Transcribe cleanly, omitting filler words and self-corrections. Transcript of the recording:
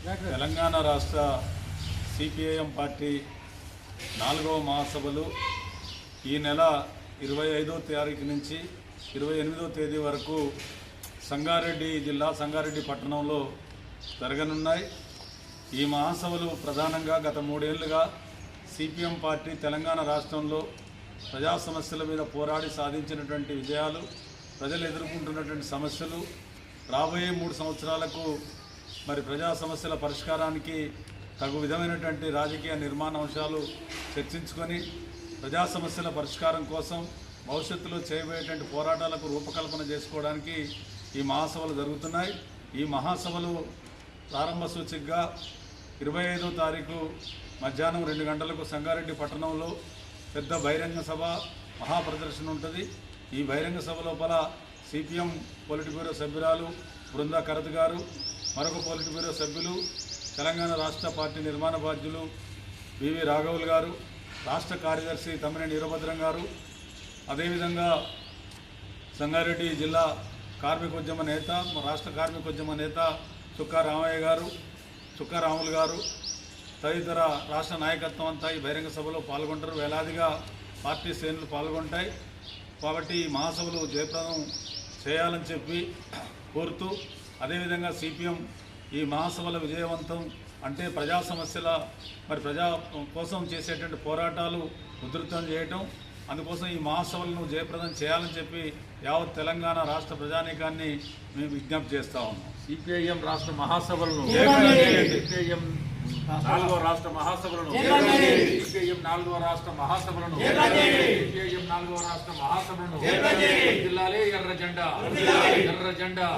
తెలంగాణ రాష్ట్ర CPIM party 4వ మహాసభలు ఈ నెల 25వ తారీఖు నుంచి 28వ తేదీ వరకు సంగారెడ్డి జిల్లా సంగారెడ్డి పట్టణంలో జరగనున్నాయి. ఈ మహాసభలు ప్రధానంగా గత 3 ఏళ్లుగా సిపిఎం పార్టీ తెలంగాణ రాష్ట్రంలో ప్రజా సమస్యల మీద పోరాడి సాధించినటువంటి విజయాలు, ప్రజలు ఎదుర్కొంటున్నటువంటి సమస్యలు, రాబోయే 3 సంవత్సరాలకు మరి ప్రజా సమస్యల పరిష్కారానికి తగు విధమైనటువంటి రాజకీయ నిర్మాణ అంశాలు చర్చించుకొని ప్రజా సమస్యల పరిష్కారం కోసం భవిష్యత్తులో చేయబోయేటువంటి పోరాటాలకు రూపకల్పన చేసుకోవడానికి ఈ మహాసభలు జరుగుతున్నాయి. ఈ మహాసభలు ప్రారంభ సూచికగా 25వ తారీఖు మధ్యాహ్నం 2 గంటలకు సంగారెడ్డి పట్టణంలో పెద్ద బహిరంగ సభ మహాప్రదర్శన ఉంటుంది. ఈ బహిరంగ సభ లోపల సిపిఎం పొలిట్ బ్యూరో సభ్యురాలు బృందా కరత్ గారు, మరొక పొలిట్ బ్యూరో సభ్యులు, తెలంగాణ రాష్ట్ర పార్టీ నిర్మాణ బాధ్యులు బివి రాఘవులు గారు, రాష్ట్ర కార్యదర్శి తమ్మినేని వీరభద్రం గారు, అదేవిధంగా సంగారెడ్డి జిల్లా కార్మికోద్యమ నేత, రాష్ట్ర కార్మికోద్యమ నేత చుక్కా రామయ్య గారు, చుక్కా రాములు గారు తదితర రాష్ట్ర నాయకత్వం అంతా ఈ బహిరంగ సభలో పాల్గొంటారు. వేలాదిగా పార్టీ శ్రేణులు పాల్గొంటాయి. కాబట్టి ఈ మహాసభలు జయప్రదం చేయాలని చెప్పి కోరుతూ, అదేవిధంగా సిపిఎం ఈ మహాసభల విజయవంతం అంటే ప్రజా సమస్యల ప్రజా కోసం చేసేటువంటి పోరాటాలు ఉధృతం చేయటం, అందుకోసం ఈ మహాసభలను జయప్రదం చేయాలని చెప్పి యావత్ తెలంగాణ రాష్ట్ర ప్రజానీకాన్ని మేము విజ్ఞప్తి చేస్తా ఉన్నాం. సిపిఐఎం రాష్ట్ర మహాసభలను, సిపిఐఎం 4వ రాష్ట్ర మహాసభలను, సిపిఐఎం 4వ రాష్ట్ర మహాసభలను, సిపిఐఎం 4వ రాష్ట్ర మహాసభలను జిల్లాలే ఎర్ర జెండా, ఎర్ర జెండా.